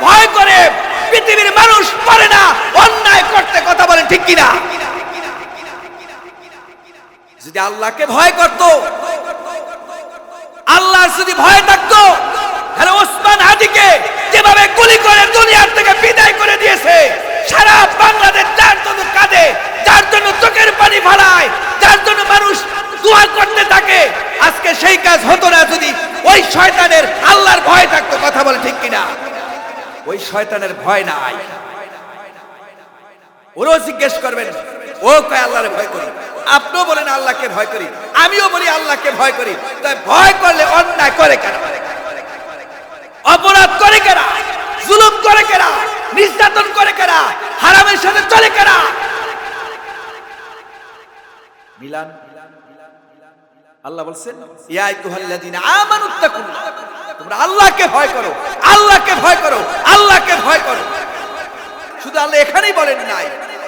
ভয় করে পৃথিবীর মানুষ পারে না অন্যায় করতে। কথা বলেন ঠিক কিনা? যদি আল্লাহকে ভয় করত, আল্লাহ যদি ভয় থাকতো, তাহলে ওসমান হাদিকে যেভাবে গুলি করে দুনিয়ার থেকে বিদায় করে দিয়েছে, সারা বাংলাদেশ যার জন্য কাঁদে, যার জন্য চোখের পানি ফেলায়, যার জন্য মানুষ দোয়া করতে থাকে, আজকে সেই কাজ হতো না যদি ওই শয়তানের আল্লাহর ভয় থাকতো। কথা বলে ঠিক কিনা? ওই শয়তানের ভয় নাই। ওরও জিজ্ঞেস করবেন, ও কয় আল্লাহরে ভয় করি, আপনিও বলেন আল্লাহকে ভয় করি, আমিও বলি আল্লাহকে ভয় করি। তাই ভয় করলে অন্যায় করে কেন? অপরাধ করে কেন? জুলুম করে কেন? নির্যাতন করে কেন? হারামের সাথে চলে কেন? মিলান আল্লাহ বলছেন, ইয়া আইয়ুহাল্লাযীনা আমানুত্তাকুল্লাহ, তোমরা আল্লাহকে ভয় করো, আল্লাহকে ভয় করো, আল্লাহকে ভয় করো। শুধু আল্লাহ এখানেই বলেন নাই,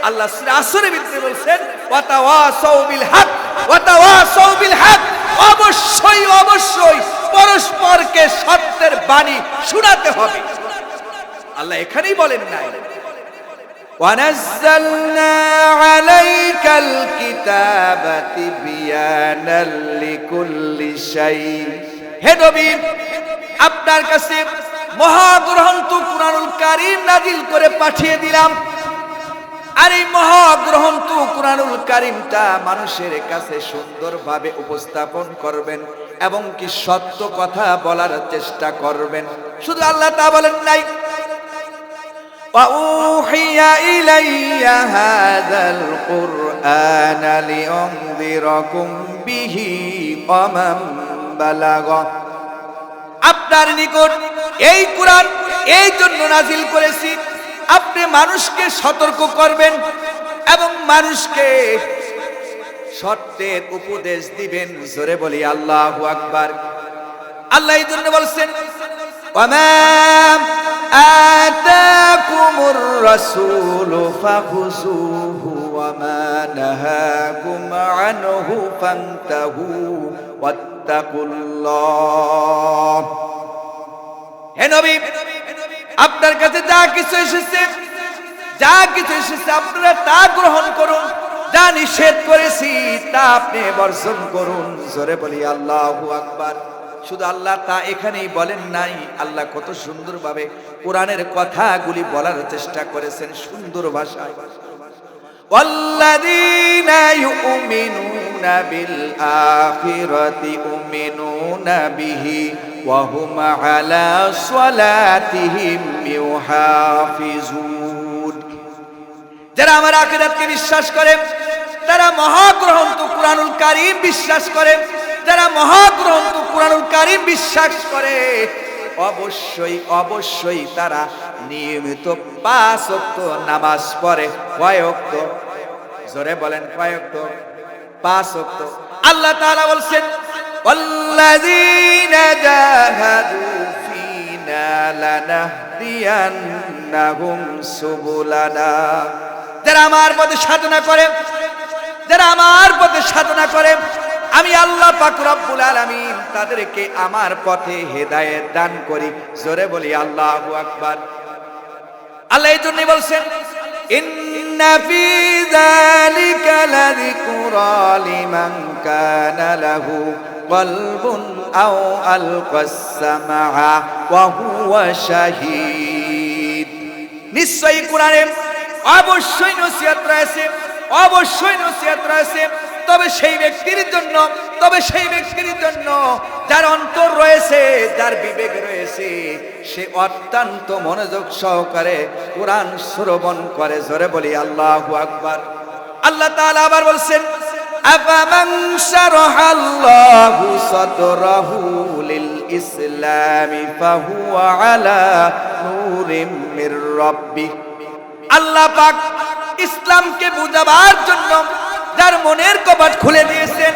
আল্লাহ সূরা আসরের ভিতরে বলছেন ওয়াতাওয়াসাউ বিল হক, ওয়াতাওয়াসাউ বিল হক, অবশ্যই অবশ্যই পরস্পরকে সত্যের বাণী শোনাতে হবে। আল্লাহ এখানেই বলেন নাই ওয়ানাজ্জালনা আলাইকাল কিতাবা তিবয়ানাল লিকুল্লি শাই। হে নবী, আপনার কাছে মহাগ্রন্থ কুরআনুল কারীম নাযিল করে পাঠিয়ে দিলাম। আর এই মহাগ্রন্থ কুরআনুল কারীমটা মানুষের কাছে সুন্দরভাবে উপস্থাপন করবেন এবং কি সত্য কথা বলার চেষ্টা করবেন। শুধু আল্লাহ তা বলেন নাই, ওয়াউহিয়া ইলাইয়া হাযাল কুরআনা লিউনযিরাকুম বিহি ওয়া মান বালাগা। আপনার নিকট এই কুরআন এই জন্য নাযিল করেছি, আপনি মানুষকে সতর্ক করবেন এবং মানুষকে সত্যের উপদেশ দিবেন। জোরে বলি আল্লাহু আকবার। আল্লাহ এই জন্য বলছেন ওয়ামা আতাকুমুর রাসূলু ফাখুযুহু ওয়ামা নাহাকুম আনহু ফান্তাহু ওয়াত্তাকুল্লাহ। হে নবী, আপনার কাছে যা কিছু এসেছে, যা কিছু এসেছে আপনারা তা গ্রহণ করুন, যা নিষেধ করেছি তা আপনি বর্জন করুন। জোরে বলি আল্লাহু আকবার। শুধু আল্লাহ তা এখানেই বলেন নাই, আল্লাহ কত সুন্দরভাবে কোরআনের কথাগুলি বলার চেষ্টা করেছেন সুন্দর ভাষায়। ওয়াল্লাযীনা ইউমিনুনা বিল আখিরাতি ইউমিনুনা বিহি ওয়া হুম আলা সালাতিহিম ইউহাফিজুন। যারা আমার আখিরাতকে বিশ্বাস করে, তারা মহাগ্রন্থ কুরআনুল কারীম বিশ্বাস করে, যারা মহাগ্রন্থ কুরআনুল কারীম বিশ্বাস করে, অবশ্যই অবশ্যই তারা নিয়মিত 5 ওয়াক্ত নামাজ পড়ে। কয় ওয়াক্ত? জোরে বলেন কয় ওয়াক্ত? 5 ওয়াক্ত। আল্লাহ তাআলা বলছেন ওয়াল্লাযীনা জাহাদু ফীনা লানাহদিয়ান্নাহুম সুবুলানা। যারা আমার পথে সাধনা করে, যারা আমার পথে সাধনা করে, আমি আল্লাহ পাক রব্বুল আলামিন তাদেরকে আমার পথে হেদায়েত দান করি। জোরে বলি আল্লাহু আকবার। আল্লাহ এই জন্যই বলছেন ইন্না ফি যালিকা লাযিকরা লিমান কানা লাহু কলবুন আও আলকাস সামআ ওয়া হুয়া শাহীদ। নিশ্চয়ই কোরআনে অবশ্যই নসিহত রয়েছে, অবশ্যই নসিহত রয়েছে। তবে সেই ব্যক্তির জন্য, তবে সেই ব্যক্তির জন্য যার অন্তর রয়েছে, যার বিবেক রয়েছে, সে অত্যন্ত মনোযোগ সহকারে কোরআন শ্রবণ করে। জোরে বলি আল্লাহু আকবার। আল্লাহ তাআলা আবার বলছেন আফামান শারাহাল্লাহু সাদরাহু লিল ইসলামি ফাহুয়া আলা নূরিম মির রাব্বিহ। আল্লাহ পাক ইসলামকে বুঝাবার জন্য যার মনের কপাট খুলে দিয়েছেন,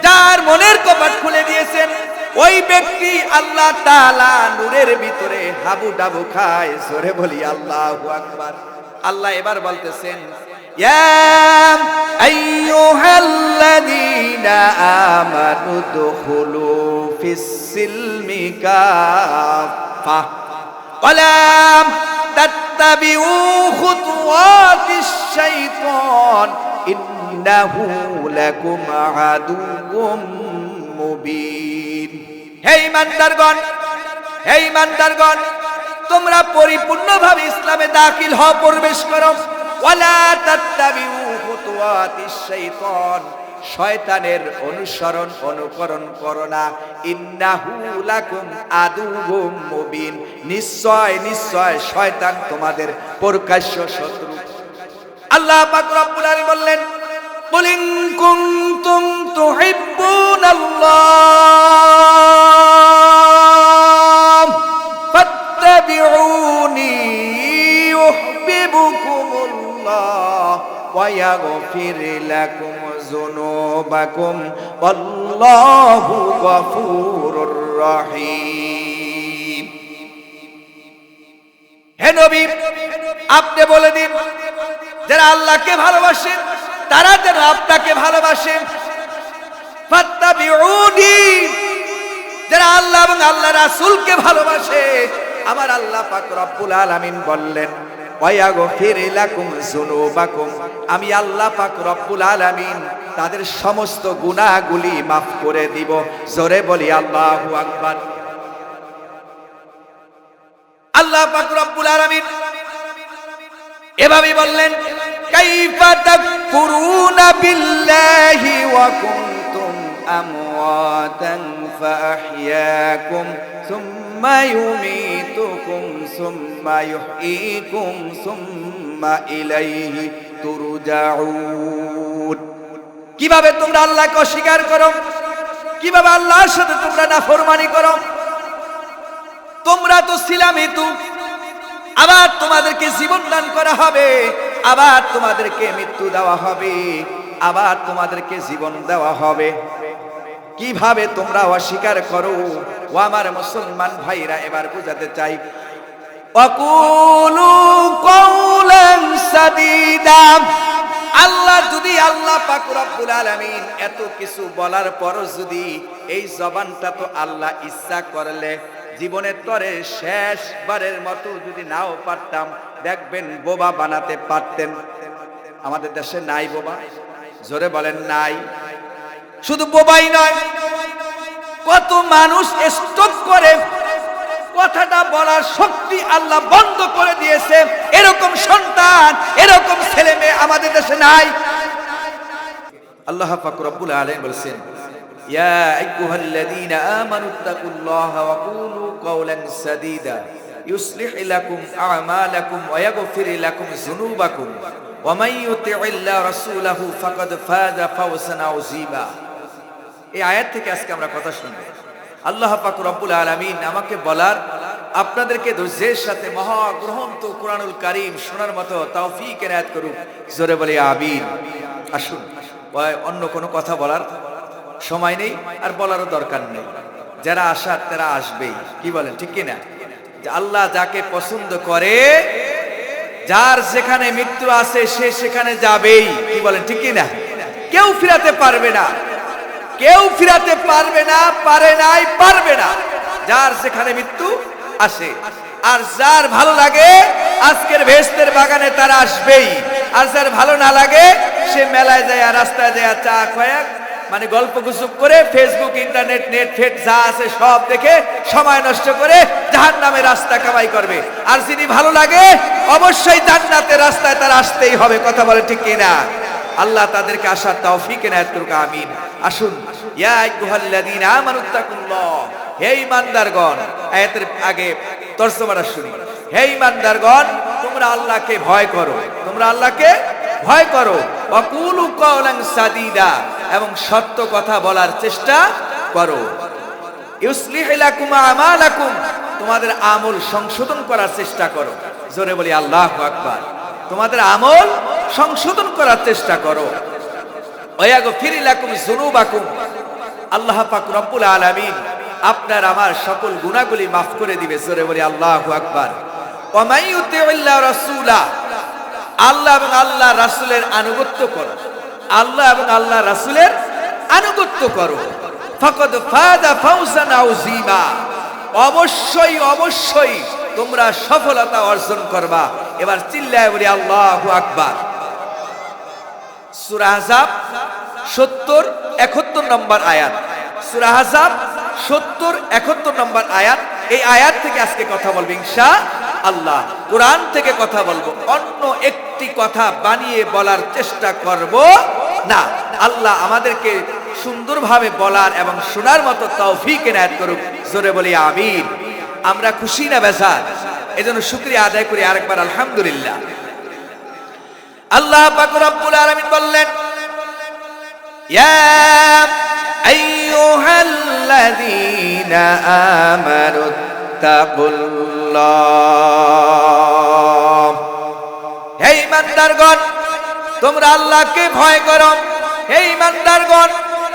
যার মনের কপাট খুলে দিয়েছেন, ওই ব্যক্তি আল্লাহ তাআলা নূরের ভিতরে হাবু ডাবু খায়। জোরে বলি আল্লাহু আকবার। আল্লাহ এবার বলতেছেন ইয়া আইয়ুহাল্লাযীনা আমানু দুখুলু ফিস সিলমি কাফা ওয়ালা তাত্তাবিউ খুতুওয়াতিশ শাইতান ইন্নাহু লাকুম আদুউম মুবিন। হে ঈমানদারগণ, হে ঈমানদারগণ, তোমরা পরিপূর্ণভাবে ইসলামে দাখিল হও, প্রবেশ করো। ওয়ালা তাত্তাবিউ খুতুওয়াতিশ শাইতান, শয়তানের অনুসরণ অনুকরণ করো না। ইন্নাহু লাকুম আদুউম মুবিন, নিশ্চয় নিশ্চয় শয়তান তোমাদের প্রকাশ্য শত্রু। আল্লাহ পাক রব্বুল আলামিন বললেন, কুল ইন কুনতুম তুহিব্বুনাল্লাহ ফাত্তাবিউনি ইউহিব্বুকুমুল্লাহ ওয়া ইয়াগফির লাকুম যুনুবাকুম ওয়াল্লাহু গফুরুর রহিম। হে নবী, আপনি বলে দিন, যারা আল্লাহকে ভালোবাসেন তারা যেন আপনাকে ভালোবাসেন। ফাত্তাবিউনি, যারা আল্লাহ এবং আল্লাহ রাসূলকে ভালোবাসে, আমার আল্লাহ পাক রব্বুল আলামিন বললেন, ওয়া ইয়াগফির লাকুম যুনুবাকুম, আমি আল্লাহ পাক রব্বুল আলামিন তাদের সমস্ত গুনাহগুলি মাফ করে দিব। জোরে বলি আল্লাহু আকবার। আল্লাহ পাক রব্বুল আলামিন এভাবে বললেন, কাইফা তাকফুরুনা বিল্লাহি ওয়া কুনতুম আমওয়াতান ফাআহইয়াকুম সুম্মা ইউমীতুকুম সুম্মা ইউহয়ীকুম সুম্মা ইলাইহি তুরজাউন। কিভাবে তোমরা আল্লাহকে অস্বীকার করো, কিভাবে আল্লাহর সাথে তোমরা নাফরমানি করো? তোমরা তো ছিলা মৃত্যু, আবার তোমাদেরকে জীবন দান করা হবে, আবার তোমাদেরকে মৃত্যু দেওয়া হবে, আবার তোমাদেরকে জীবন দেওয়া হবে। কিভাবে তোমরা অস্বীকার করো? ও আমার মুসলমান ভাইরা, এবার বুঝাতে চাই, ওয়াকুলু কওলান সাদীদা। আল্লাহ যদি, আল্লাহ পাক রব্বুল আলামিন এত কিছু বলার পরও যদি এই জবানটা তো আল্লাহ ইচ্ছা করলে জীবনের তরে শেষবারের মতো যদি নাও পারতাম, দেখবেন বোবা বানাতে পারতেন। আমাদের দেশে নাই বোবা? জোরে বলেন নাই। শুধু বোবাই নয়, কত মানুষ স্ট্রোক করে কথাটা বলার শক্তি আল্লাহ বন্ধ করে দিয়েছে। এরকম সন্তান, এরকম ছেলে মেয়ে আমাদের দেশে নাই। আল্লাহ পাক রব্বুল আলামিন বলেন, ইয়া আইয়ুহাল্লাযীনা আমানুত্তাকুল্লাহা ওয়া কুলু কাওলান সাদীদা ইউসলিহ লাকুম আ'মালাকুম ওয়া ইয়াগফির লাকুম যুনুবাকুম ওয়া মান ইউতি'ইল্লাহ রাসূলাহু ফাকাদ ফাযা ফাওজান আযীমা। এই আয়াত থেকে আজকে আমরা কথা শুনব। আল্লাহ পাক রব্বুল আলামিন আমাকে বলার, আপনাদেরকে ধৈর্যের সাথে মহাগ্রন্থ কুরআনুল কারীম শোনার মতো তৌফিক এনায়েত করুক। জোরে বলি আমিন। আসুন, অন্য কোনো কথা বলার সময় নেই, আর বলারও দরকার নেই। যারা আসার তারা আসবেই, কি বলেন, ঠিক কিনা? যে আল্লাহ যাকে পছন্দ করে, যার যেখানে মৃত্যু আছে সে সেখানে যাবেই, কি বলেন, ঠিক কিনা? কেউ ফিরাতে পারবে না, কেউ ফিরাতে পারবে না, পারে নাই, পারবে না। যার যেখানে মৃত্যু আসে, আর যার ভালো লাগে আজকের ভেস্তের বাগানে তারা আসবেই, আর যার ভালো না লাগে সে মেলায় যায়, রাস্তায় যায়, চা খয়াক মানে গল্প গুজব করে ফেসবুক, ইন্টারনেট, নেট ফেট যা আছে সব দেখে সময় নষ্ট করে জাহান্নামে রাস্তা কামাই করবে। আর যিনি ভালো লাগে অবশ্যই জান্নাতের রাস্তায় তার আসতেই হবে। কথা বলে ঠিক কিনা? আল্লাহ তাদেরকে আসার তৌফিক এনায়েত করুক, আমিন। আসুন, ইয়া আইয়ুহাল্লাযীনা আমানুত্তাকুল্লাহ, হে ঈমানদারগণ। আয়াতের আগে তরজমাটা শুনি। হে ঈমানদারগণ, তোমরা আল্লাহকে ভয় করো, তোমরা আল্লাহকে ভয় করো। ওয়া কুলু কাওলান সাদীদা, এবং সত্য কথা বলার চেষ্টা করো। ইউসলিহ লাকুম আমালাকুম, তোমাদের আমল সংশোধন করার চেষ্টা করো। জোরে বলি আল্লাহু আকবার। তোমাদের আমল সংশোধন করার চেষ্টা করো। ওয়া ইয়াগফির লাকুম যুনুবাকুম, আল্লাহ পাক রব্বুল আলামিন আপনার আমার সকল গুনাহগুলি মাফ করে দিবে। জোরে বলি আল্লাহু আকবার। ওয়া মান ইউতি'ইল্লাহ রাসূলা, আল্লাহ এবং আল্লাহ রাসূলের আনুগত্য করো, আল্লাহ এবং আল্লাহ রাসূলের আনুগত্য করো। ফাকাদ ফাযা ফাওজান আযীমা, অবশ্যই অবশ্যই তোমরা সফলতা অর্জন করবা। এবার চিল্লায় বলি আল্লাহু আকবার। সূরা আহজাব 70-71 নম্বর আয়াত। সূরা আহজাব 70-71 নম্বর আয়াত। এই আয়াত থেকে আজকে কথা বলবো ইনশাআল্লাহ। কোরআন থেকে কথা বলবো, অন্য একটি কথা বানিয়ে বলার চেষ্টা করব না। আল্লাহ আমাদেরকে সুন্দরভাবে বলার এবং শোনার মতো তৌফিক এনায়েত করুক। জোরে বলি আমিন। আমরা খুশি না বেজার? এজন্য শুকরিয়া আদায় করি আরেকবার আলহামদুলিল্লাহ। আল্লাহ পাক রব্বুল আলামিন বললেন, ইয়া আইয়ুহাল্লাযীনা আমানুত্তাকুল্লাহ, হে ঈমানদারগণ তোমরা আল্লাহকে ভয় করো। হে ঈমানদারগণ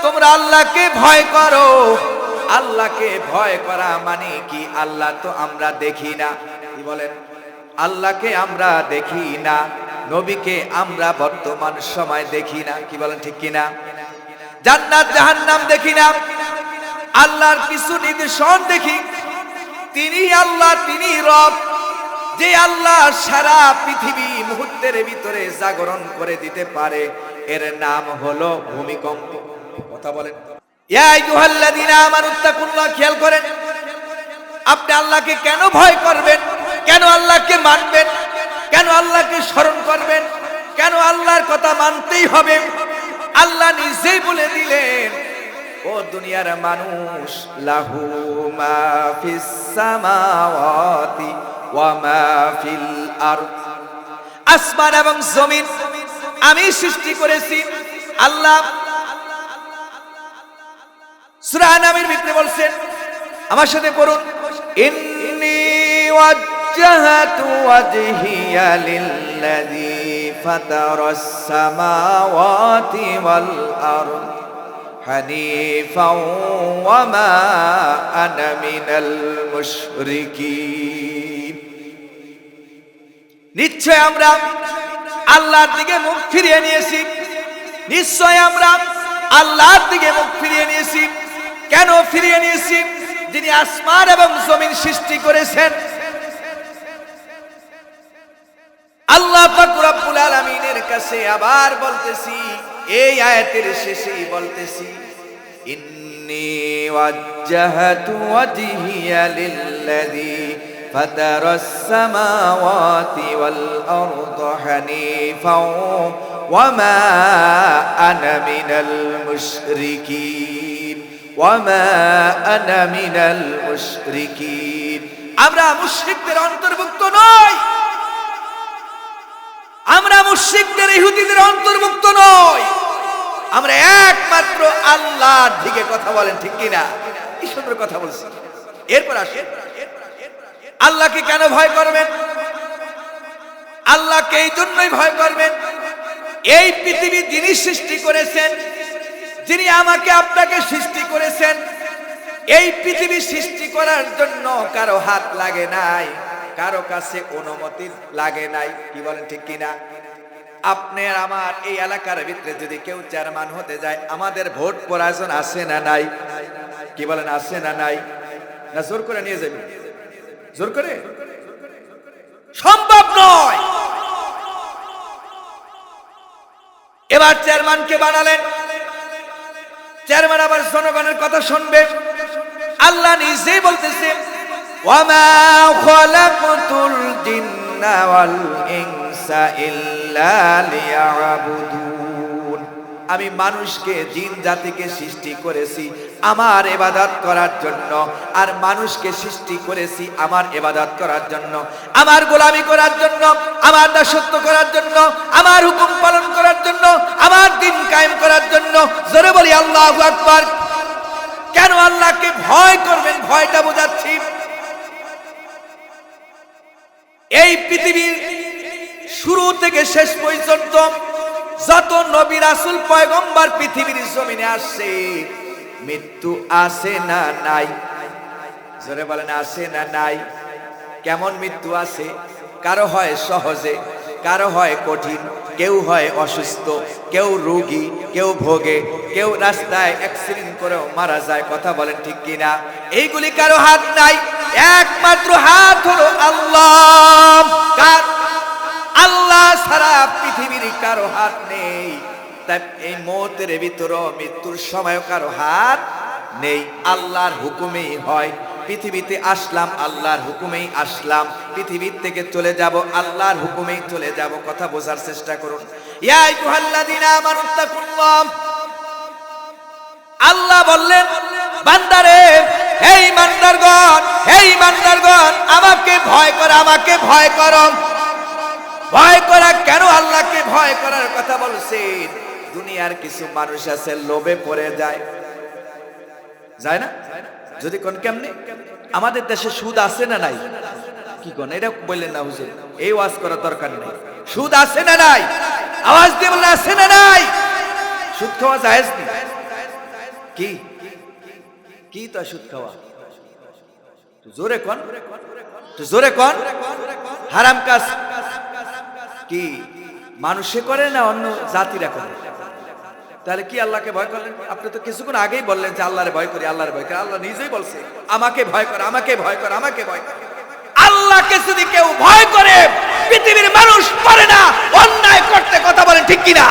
তোমরা আল্লাহকে ভয় করো। আল্লাহকে ভয় করা মানে কি? আল্লাহ তো আমরা দেখি না, কি বলেন? আল্লাহকে আমরা দেখি না, নবীকে আমরা বর্তমান সময় দেখি না, কি বলেন ঠিক কিনা? জান্নাত জাহান্নাম দেখি না, আল্লাহর কিছু নিদর্শন দেখি। তিনি আল্লাহ, তিনি রব। যে আল্লাহ সারা পৃথিবী মুহূর্তের ভিতরে জাগরণ করে দিতে পারে, এর নাম হলো ভূমিকম্প। কথা বলেন। ইয়া আইয়ুহাল্লাযীনা আমানুত্তাকুল্লাহ, খেয়াল করেন, আপনি আল্লাহকে কেন ভয় করবেন? কেন আল্লাহকে মানবেন? কেন আল্লাহকে স্মরণ করবেন? কেন আল্লাহর কথা মানতেই হবে? আল্লাহ নিজেই বলে দিলেন, ও দুনিয়ার মানুষ, লাহু মা ফিস সামাওয়াতি ওয়া মা ফিল আরদ, আসমান এবং জমিন আমি সৃষ্টি করেছি। আল্লাহ সূরা আনামের ভিতরে বলছেন, আমার সাথে পড়ুন, ইন্নী ওয়াজ্জাহাতু ওয়াজহিয়া লিল্লাযী ফাতারাস সামাওয়াতি ওয়াল আরদ হানিফাও ওয়া মা আনা মিনাল মুশরিকিন। নিশ্চয় আমরা আল্লাহর দিকে মুখ ফিরিয়ে নিয়েছি। নিশ্চয় আমরা আল্লাহর দিকে মুখ ফিরিয়ে নিয়েছি। কেন ফিরিয়ে নিয়েছি? যিনি আসমান এবং জমিন সৃষ্টি করেছেন। আল্লাহ পাক রব্বুল আলামিনের কাছে আবার বলতেছি, এই আয়াতের শেষেই বলতেছি, ইন্নী ওয়াজ্জাহাতু ওয়াজহিয়া লিল্লাযী ফাতারাস সামাওয়াতি ওয়াল আরদা হানিফাও ওয়া মা আনা মিনাল মুশরিকিন, ওয়া মা আনা মিনাল মুশরিকিন। আমরা মুশরিকদের অন্তর্ভুক্ত নই। আমরা মুশরিকদের, ইহুদিদের অন্তর্ভুক্ত নই। আমরা একমাত্র আল্লাহর দিকে কথা বলেন, ঠিক কিনা? কি সুন্দর কথা বলছি। এরপর আসেন, আল্লাহকে কেন ভয় করবেন? আল্লাহকে এই জন্যই ভয় করবেন, এই পৃথিবী যিনি সৃষ্টি করেছেন, যিনি আমাকে আপনাকে সৃষ্টি করেছেন, এই পৃথিবী সৃষ্টি করার জন্য কারো হাত লাগে নাই, কারো কাছে অনুমতি লাগে নাই, কি বলেন ঠিক কিনা? আপনার আমার এই এলাকার ভিতরে যদি কেউ চেয়ারম্যান হতে যায়, আমাদের ভোট প্রয়োজন আছে না নাই? কি বলেন, আছে না নাই? না জোর করে নিয়ে যাবে? জোর করে সম্ভব নয়। এবার চেয়ারম্যানকে বানালেন, চেয়ারম্যান আবার জনগণের কথা শুনবে। আল্লাহ নিজেই বলতেছেন, ওয়ামা খালাকতুল জিন্না ওয়াল ইনসা ইল্লা লিয়াবুদুন, আমি মানুষকে, জিন জাতিকে সৃষ্টি করেছি আমার ইবাদত করার জন্য, আর মানুষকে সৃষ্টি করেছি আমার ইবাদত করার জন্য, আমার গোলামি করার জন্য, আমার দাসত্ব করার জন্য, আমার হুকুম পালন করার জন্য, আমার দ্বীন কায়েম করার জন্য। জোরে বলি আল্লাহু আকবার। কেন আল্লাহকে ভয় করবেন? ভয়টা বোঝাচ্ছি। এই পৃথিবীর শুরু থেকে শেষ পর্যন্ত যত নবী রাসূল পয়গম্বর পৃথিবীর জমিনে আসছে, মৃত্যু আছে না নাই? জোরে বলেন, আছে না নাই? কেমন মৃত্যু আছে? কারো হয় সহজে, কারো হয় কঠিন, কেউ হয় অসুস্থ, কেউ রোগী, কেউ ভোগে, কেউ রাস্তায় অ্যাক্সিডেন্ট করেও মারা যায়। কথা বলেন ঠিক কিনা? এইগুলি কারো হাত নাই, একমাত্র হাত হলো আল্লাহ পৃথিবীর কারো হাত নেই। তাই এই মৌতের ভিতর মৃত্যুর সময় কারো হাত নেই, আল্লাহর হুকুমেই হয়। পৃথিবীতে আসলাম আল্লাহর হুকুমেই আসলাম, পৃথিবীর থেকে চলে যাব আল্লাহর হুকুমেই চলে যাব। কথা বোঝার চেষ্টা করুন। ইয়া আইয়ুহাল্লাযীনা আমানুত্তাকুল্লাহ, আল্লাহ বললেন বান্দারে, হে ইমানদারগণ, হে ইমানদারগণ, আমাকে ভয় করো, আমাকে ভয় করো। ভয় করা কেন? আল্লাহকে ভয় করার কথা বলছেন। দুনিয়ার কিছু মানুষ আছে লোভে পড়ে যায়, যায় না? যদি কোন কেমনে, আমাদের দেশে সুদ আছে না নাই? কি কোন এটা বললেন না হুজুর, এই ওয়াজ করার দরকার নেই। সুদ আছে না নাই? আওয়াজ দিয়ে বলেন আছে না নাই? সুদ খাওয়া জায়েজ নেই? কি কি তা সুদ খাওয়া? জোরে কোন, জোরে কোন। হারাম কাজ কি মানুষে করে না অন্য জাতিরা করে? তাহলে কি আল্লাহকে ভয় করলেন? আপনি তো কিছুক্ষণ আগেই বললেন যে আল্লাহরে ভয় করি, আল্লাহরে ভয় করি। আল্লাহ নিজেই বলছে আমাকে ভয় কর, আমাকে ভয় কর, আমাকে ভয় কর। আল্লাহকে যদি কেউ ভয় করে, পৃথিবীর মানুষ পারে না অন্যায় করতে। কথা বলেন ঠিক কিনা?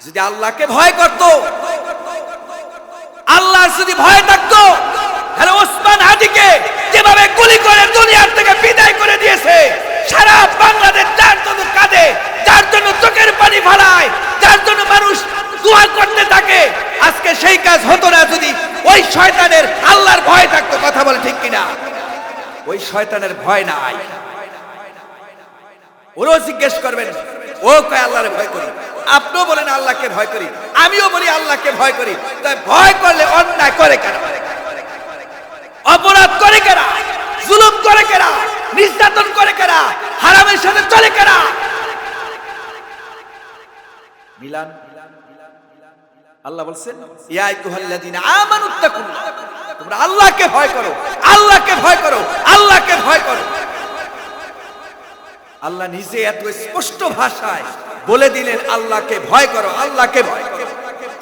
যদি আল্লাহকে ভয় করত, আল্লাহ যদি ভয় থাকতো, তাহলে ওসমান হাদিকে যেভাবে গুলি করে দুনিয়ার থেকে বিদায় করে দিয়েছে, সারা বাংলাদেশ যার জন্য কাঁদে, যার জন্য চোখের পানি ফেলায়, যার জন্য মানুষ দোয়া করতে থাকে, আজকে সেই কাজ হতো না যদি ওই শয়তানের আল্লাহর ভয় থাকতো। কথা বলে ঠিক কিনা? ওই শয়তানের ভয় নাই। ওরও জিজ্ঞেস করবেন, ও কয় আল্লাহরে ভয় করি, আপনিও বলেন আল্লাহকে ভয় করি, আমিও বলি আল্লাহকে ভয় করি। তাই ভয় করলে অন্যায় করে কেন? অপরাধ করে কেনা? জুলুম করে কেনা? নির্যাতন করে কেনা? হারামের সাথে চলে কেনা? মিলান। আল্লাহ বলছেন ইয়া আইয়ুহাল্লাযীনা আমানুত্তাকুল্লাহ, তোমরা আল্লাহকে ভয় করো, আল্লাহকে ভয় করো, আল্লাহকে ভয় করো। আল্লাহ নিজে এত স্পষ্ট ভাষায় বলে দিলেন আল্লাহকে ভয় করো, আল্লাহকে ভয় করো।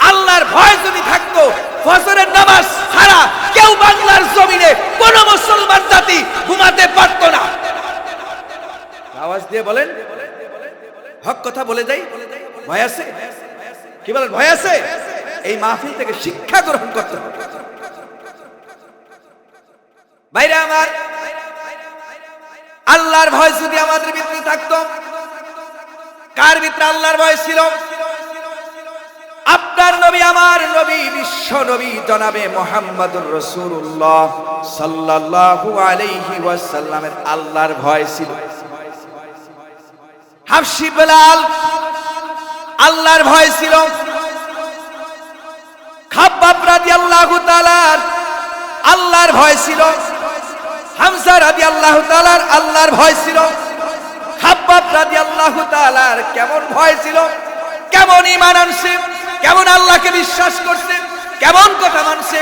আল্লাহর ভয় যদি থাকতো, ফজরের নামাজ ছাড়া কেউ বাংলার জমিনে কোন মুসলমান জাতি ঘুমাতে পারতো না। আওয়াজ দিয়ে বলেন, হক কথা বলে যাই। ভয় আছে? কি বলেন ভয় আছে? এই মাহফিল থেকে শিক্ষা গ্রহণ করতে হবে। ভাইরা আমার, আল্লাহর ভয় যদি আমাদের ভিতরে থাকতো, কার ভিতরে আল্লাহর ভয় ছিল? আপনার নবী, আমার নবী, বিশ্ব নবী জনাবে মুহাম্মদুর রাসূলুল্লাহ সাল্লাল্লাহু আলাইহি ওয়াসাল্লামের আল্লাহর ভয় ছিল। হাবশী বেলাল আল্লাহর ভয় ছিল। খাব্বাব রাদিয়াল্লাহু তাআলা আল্লাহর ভয় ছিল। হামজা রাদিয়াল্লাহু তাআলা আল্লাহর ভয় ছিল। খাব্বাব রাদিয়াল্লাহু তাআলা কেমন ভয় ছিল, কেমন ঈমান আনছে, কেমন আল্লাহকে বিশ্বাস করছে, কেমন কথা মানছে।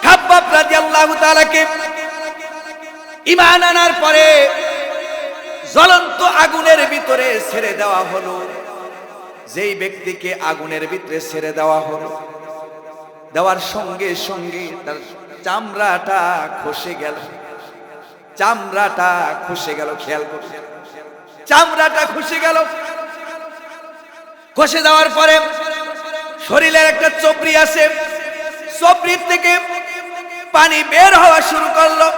খাব্বাব রাদিয়াল্লাহু তাআলাকে ঈমান আনার পরে জ্বলন্ত আগুনের ভিতরে ছেড়ে দেওয়া হলো। যেই ব্যক্তিকে আগুনের ভিতরে ছেড়ে দেওয়া হলো, দেওয়ার সঙ্গে সঙ্গে তার চামড়াটা খসে গেল, চামড়াটা খসে গেল। খেয়াল করুন, চামড়াটা খসে গেল। খসে যাওয়ার পরে শরীরের একটা চোপড়ি আছে, চোপড়ির থেকে পানি বের হওয়া শুরু করলো।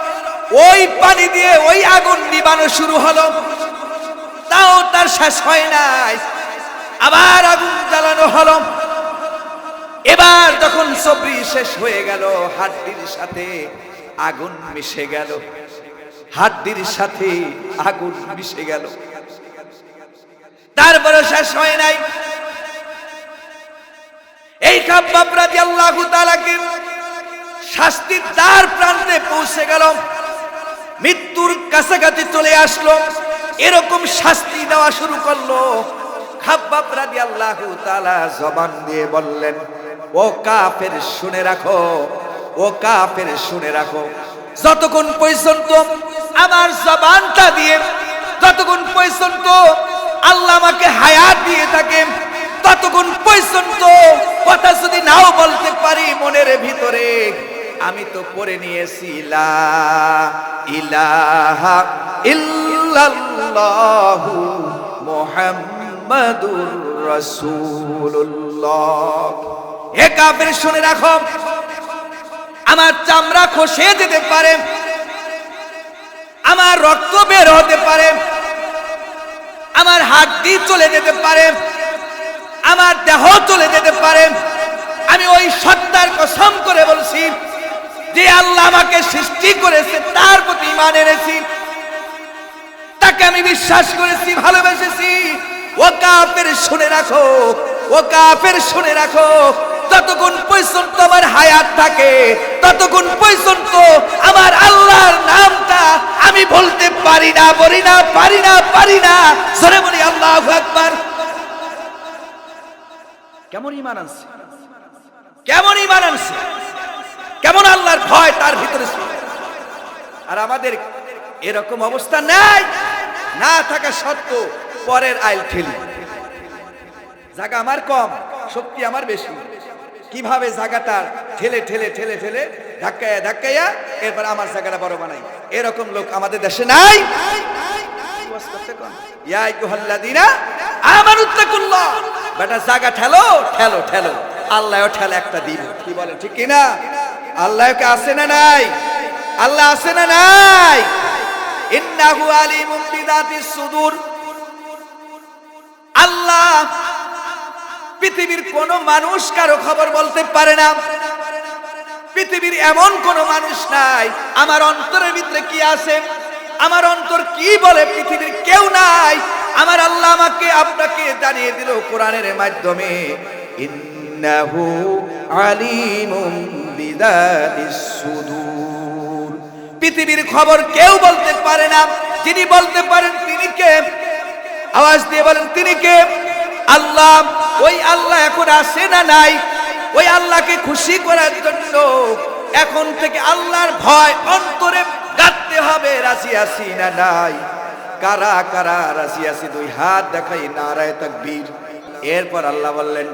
ওই পানি দিয়ে ওই আগুন নিবানো শুরু হলো। তাও তার শেষ হয় নাই, আবার আগুন জ্বালানো হলো। এবার যখন চোপড়ি শেষ হয়ে গেল, হাড্ডির সাথে আগুন মিশে গেল, হাড্ডির সাথে আগুন মিশে গেল। তারপরে শেষ হয় নাই। এই খাব্বাব রাদিয়াল্লাহু তাআলাকে শাস্তির দ্বার প্রান্তে পৌঁছে গেল, মৃত্যুর কাছাকাছি চলে আসলো, এরকম শাস্তি দেওয়া শুরু করলো। খাব্বাব রাদিয়াল্লাহু তাআলা জবান দিয়ে বললেন, ও কাফের শুনে রাখো, ও কাফের শুনে রাখো, যতক্ষণ পর্যন্ত আমার জবানটা দিয়ে, যতক্ষণ পর্যন্ত আল্লাহ আমাকে হায়াত দিয়ে থাকে, ততক্ষণ পর্যন্ত কথা যদি নাও বলতে পারি মনের ভিতরে, আমি তো পড়ে নিয়েছি লা ইলাহা ইল্লাল্লাহ ইল্লাল্লাহু মুহাম্মাদুর রাসূলুল্লাহ। হে কাফের শুনে রাখো, আমার চামড়া খসে যেতে পারে, আমার রক্ত বের হতে পারে, আমার হাড্ডি চলে যেতে পারে, আমার দেহ চলে যেতে পারে, আমি ওই সত্তার কসম করে বলছি যে আল্লাহ আমাকে সৃষ্টি করেছে, তার প্রতি ঈমান এনেছি, তাকে আমি বিশ্বাস করেছি, ভালোবেসেছি। ও কাফের শুনে রাখো, ও কাফের শুনে রাখো, যতক্ষণ পর্যন্ত আমার হায়াত থাকে ততক্ষণ পর্যন্ত আমার আল্লাহর নামটা আমি বলতে পারি না, বলি না, পারি না, পারি না। জোরে বলি আল্লাহু আকবার। কেমন ঈমান আনছে, কেমন ঈমান আনছে, কেমন আল্লাহর ভয় তার ভিতরে ছিল। আর আমাদের এরকম অবস্থা নাই, না থাকা সত্ত্বেও পরের আইল ঠেলি। জায়গা আমার কম, শক্তি আমার বেশি, কিভাবে জায়গাটা ঠেলে ঠেলে ঠেলে ঠেলে ধাক্কায়া ধাক্কায়া এরপর আমার জায়গাটা বড় বানাই। এরকম লোক আমাদের দেশে নাই। ইয়া আইয়ুহাল্লাযীনা আমানুত্তাকুল্লাহ, বেটা জায়গা ঠেলো ঠেলো ঠেলো, আল্লাহও ঠেলে একটা দিব। কি বলেন ঠিক কি না? আল্লাহকে আছে না নাই? আল্লাহ আছে না নাই? ইন্নাহু আলিমুম বিযাতিস সুদূর। আল্লাহ পৃথিবীর কোন মানুষ কারো খবর বলতে পারে না, পৃথিবীর এমন কোন মানুষ নাই আমার অন্তরের ভিতরে কি আছে, আমার অন্তর কি বলে পৃথিবীর কেউ নাই। আমার আল্লাহ আমাকে আপনাকে জানিয়ে দিল কোরআনের মাধ্যমে, ইন্নাহু আলিমুম বিযাতিস সুদূর। পৃথিবীর খবর কেউ বলতে পারে না, যিনি বলতে পারেন তিনি কে? আওয়াজ দিয়ে বলেন তিনি কে? আল্লাহ। ওই আল্লাহ এখন আছে না নাই? ওই আল্লাহকে খুশি করার জন্য এখন থেকে আল্লাহর ভয় অন্তরে গাঁথতে হবে। রাজি আছি না নাই? কারা কারা রাজি আছি? দুই হাত দেখাই, নারায়ে তাকবীর। এরপর আল্লাহ বললেন,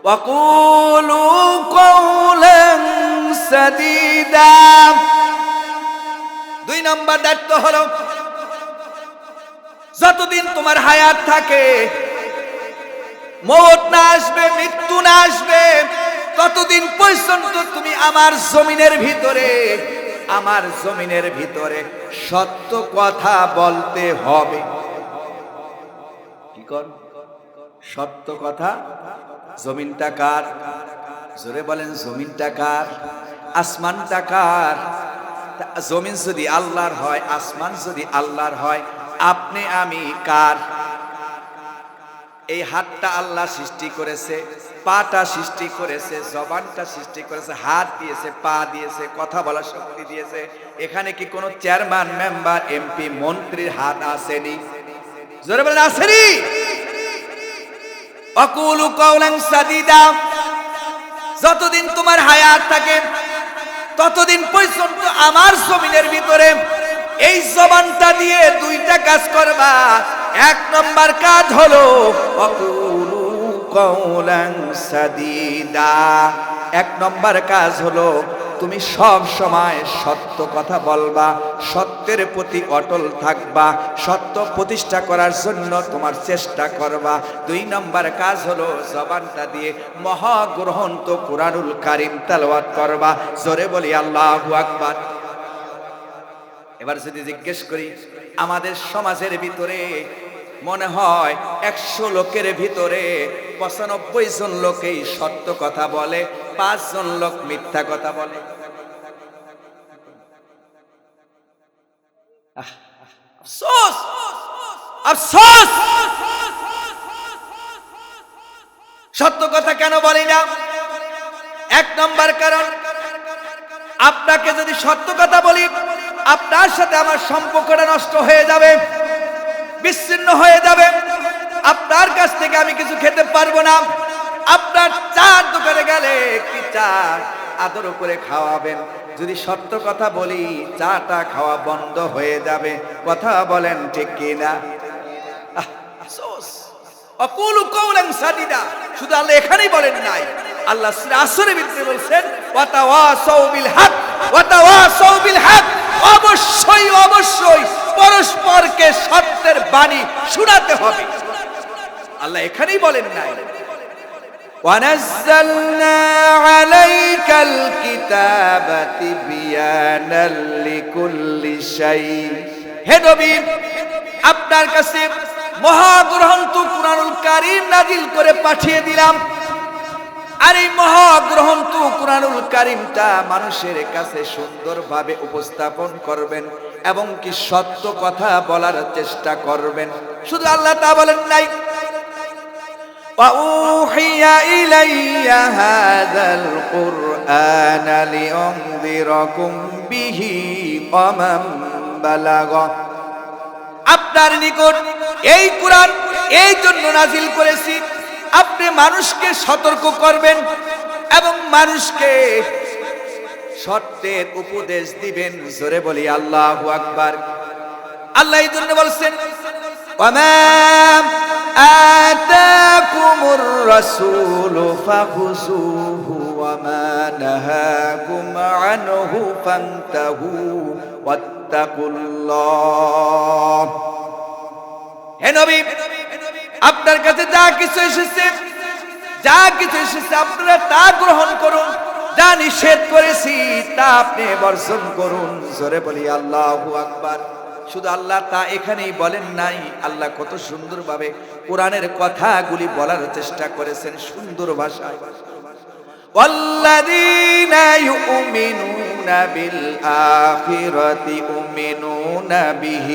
ওয়াকুলু কওলান সাদীদা। দুই নম্বর দায়িত্ব হলো, যতদিন তোমার হায়াত থাকে, মওত না আসবে, মৃত্যু না আসবে, ততদিন পর্যন্ত তুমি আমার জমিনের ভিতরে, আমার জমিনের ভিতরে সত্য কথা বলতে হবে। কি কর? সত্য কথা। জমিনটা কার? জোরে বলেন, জমিনটা কার? আসমানটা কার? জমিন যদি আল্লাহর হয়, আসমান যদি আল্লাহর হয়, আপনি আমি কার? এই হাতটা আল্লাহ সৃষ্টি করেছে, পাটা সৃষ্টি করেছে, জবানটা সৃষ্টি করেছে, হাত দিয়েছে, পা দিয়েছে, কথা বলার শক্তি দিয়েছে। এখানে কি কোনো চেয়ারম্যান, মেম্বার, এমপি, মন্ত্রীর হাত আসেনি? জোরে বলেন আসেনি? ওয়াকুলু কওলান সাদীদা। যতদিন তোমার হায়াত থাকে ততদিন পর্যন্ত আমার জমিনের ভিতরে এই জবানটা দিয়ে দুইটা কাজ করবা। এক নম্বর কাজ হলো ওয়াকুলু কওলান সাদীদা। এক নম্বর কাজ হলো তুমি সব সময় সত্য কথা বলবা, সত্যের প্রতি অটল থাকবা, সত্য প্রতিষ্ঠা করার জন্য তোমার চেষ্টা করবা। দুই নম্বর কাজ হলো জবানটা দিয়ে মহাগ্রন্থ কুরআনুল কারীম তেলাওয়াত করবা। জোরে বলি আল্লাহু আকবার। এবার যদি জিজ্ঞেস করি, আমাদের সমাজের ভিতরে মনে হয় 100 লোকের ভিতরে 95 জন লোকই সত্য কথা বলে, 5 জন লোক মিথ্যা কথা বলে। আফসোস, আফসোস। সত্য কথা কেন বলি না? এক নম্বর কারণ, আপনাকে যদি সত্য কথা বলি, আপনার সাথে আমার সম্পর্কটা নষ্ট হয়ে যাবে, বিচ্ছিন্ন হয়ে যাবে। আপনার কাছ থেকে আমি কিছু খেতে পারবো না। আপনার চার দোকানে গেলে কি চা আদর করে খাওয়াবেন? যদি সত্য কথা বলি, চাটা খাওয়া বন্ধ হয়ে যাবে। কথা বলেন ঠিক কিনা? আফসোস। ওয়াকুলু কওলান সাদীদা। শুধু আল্লাহ এখানেই বলেন নাই, আল্লাহ সূরা আসরের ভিতরে বলছেন ওয়াতাওয়াসাউ বিল হক, ওয়াতাওয়াসাউ বিল হক। অবশ্যই অবশ্যই পরস্পরকে শোনাতে হবে। আল্লাহ এখানেই বলেন নাই وَنَزَّلْنَا عَلَيْكَ الْكِتَابَ تِبْيَانًا لِكُلِّ شَيْءٍ। হে নবী, আপনার কাছে মহাগ্রন্থ কুরআনুল কারীম নাযিল করে পাঠিয়ে দিলাম। আর এই মহাগ্রন্থ কুরআনুল কারীমটা মানুষের কাছে সুন্দরভাবে উপস্থাপন করবেন এবং কি সত্য কথা বলার চেষ্টা করবেন। শুধু আল্লাহ তা বলেন নাই, وَأُوحِيَ إِلَيَّ هَذَا الْقُرْآنَ لِأُنذِرَكُم بِهِ وَمَن بَلَغَ। আপনার নিকট এই কুরআন এই জন্য নাযিল করেছি আপনি মানুষকে সতর্ক করবেন এবং মানুষকে সত্যের উপদেশ দিবেন। জোরে বলি আল্লাহু আকবার। আল্লাহ এই জন্য বলছেন وَمَا آتَاكُمُ الرَّسُولُ فَخُذُوهُ وَمَا نَهَاكُمْ عَنْهُ فَانْتَهُوا وَاتَّقُوا اللَّهَ। হে নবী, আপনার কাছে যা কিছু এসেছে আপনারা তা গ্রহণ করুন, যা নিষেধ করেছি তা আপনি বর্জন করুন। জোরে বলি আল্লাহু আকবার। শুধু আল্লাহ তা এখানেই বলেন নাই, আল্লাহ কত সুন্দরভাবে কোরআনের কথাগুলি বলার চেষ্টা করেছেন সুন্দর ভাষায়। والذين يؤمنون بالآخرة يؤمنون به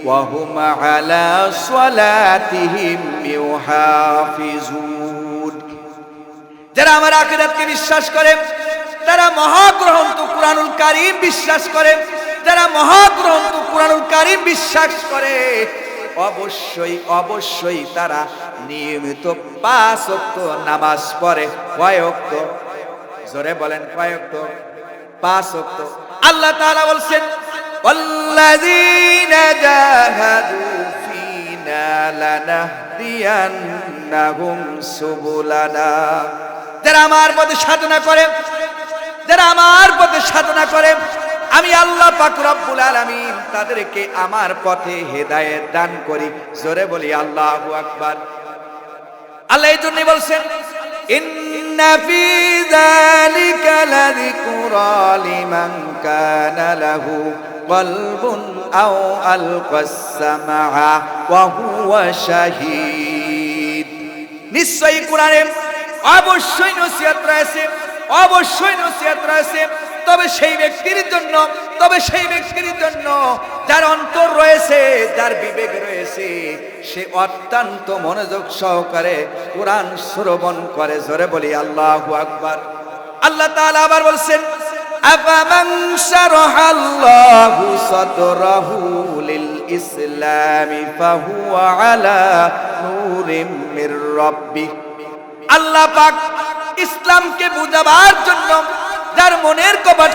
وهم على صلاتهم يحافظون। যারা আমার আখিরাতকে বিশ্বাস করে, তারা মহাগ্রন্থ কুরআনুল কারীম বিশ্বাস করে, যারা মহাগ্রন্থ কুরআনুল কারীম বিশ্বাস করে অবশ্যই তারা নিয়মিত 5 ওয়াক্ত নামাজ পড়ে। কয় ওয়াক্ত? জোরে বলেন কয় ওয়াক্ত? 5 ওয়াক্ত। আল্লাহ তাআলা বলছেন ওয়াল্লাযীনা জাহাদু ফীনা লানাহদিয়ান্নাহুম সুবুলানা। যারা আমার পথে সাধনা করে আমি আল্লাহ পাক রব্বুল আলামিন তাদেরকে আমার পথে হেদায়েত দান করি। জোরে বলি আল্লাহু আকবার। আল্লাহ এই জন্যই বলছেন ইন্না ফি যালিকা লাযিকরা লিমান কানা লাহু কলবুন আও আলকাস সামআ ওয়া হুয়া শাহীদ। নিশ্চয়ই কোরআনে অবশ্যই নসিহত রয়েছে, তবে সেই ব্যক্তির জন্য যার অন্তর রয়েছে, যার বিবেক রয়েছে, সে অত্যন্ত মনোযোগ সহকারে কোরআন শ্রবণ করে। জোরে বলি আল্লাহু আকবার। আল্লাহ তাআলা আবার বলছেন আফামান শারাহাল্লাহু সাদরাহু লিল ইসলামি ফাহুয়া আলা নূরিম মির রাব্বিহ। আল্লাহ পাক ইসলামকে বুঝাবার জন্য যার মনের কপাট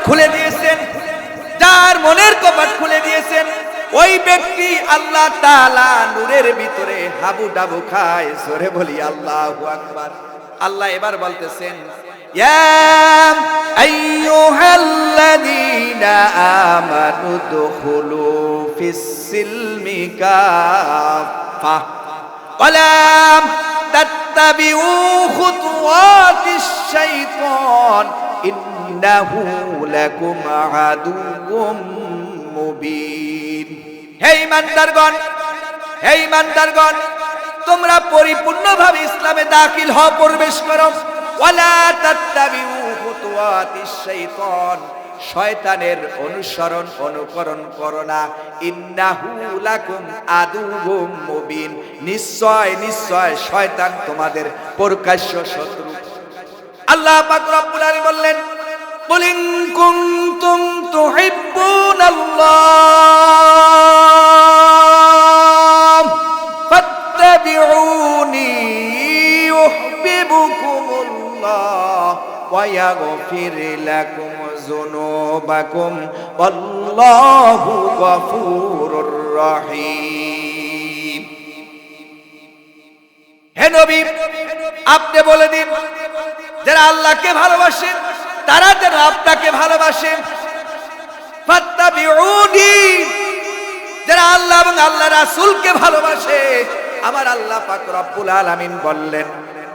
খুলে দিয়েছেন ওই ব্যক্তি আল্লাহ তাআলা নূরের ভিতরে হাবুডাবু খায়। জোরে বলি আল্লাহু আকবার। আল্লাহ এবার বলতেছেন ইয়া আইয়ুহাল্লাযীনা আমানু দুখুলু ফিস-সিলমি কাফা ওয়ালা তাত্তাবিউ খুতুওয়াতিশ শাইতান ইন্নাহু লাকুম আদুউম মুবিন। হে ঈমানদারগণ, তোমরা পরিপূর্ণভাবে ইসলামে দাখিল হও, প্রবেশ করো। ওয়ালা তাত্তাবিউ খুতুওয়াতিশ শাইতান, শয়তানের অনুকরণ করো না। ইন্নাহু লাকুম আদুউম মুবিন, নিশ্চয় শয়তান তোমাদের প্রকাশ্য শত্রু। আল্লাহ পাক রব্বুল আলামিন বললেন কুল ইন কুনতুম তুহিব্বুনাল্লাহ ফাত্তাবিউনি ইউহিব্বুকুমুল্লাহ ওয়া ইয়াগফির লাকুম যুনুবাকুম ওয়াল্লাহু গফুরুর রহিম। হে নবী, আপনি বলে দিন যারা আল্লাহকে ভালোবাসেন তারা যেন আপনাকে ভালোবাসেন। ফাত্তাবিউনি, যারা আল্লাহ এবং আল্লাহ রাসূলকে ভালোবাসে, আমার আল্লাহ পাক রব্বুল আলামিন বললেন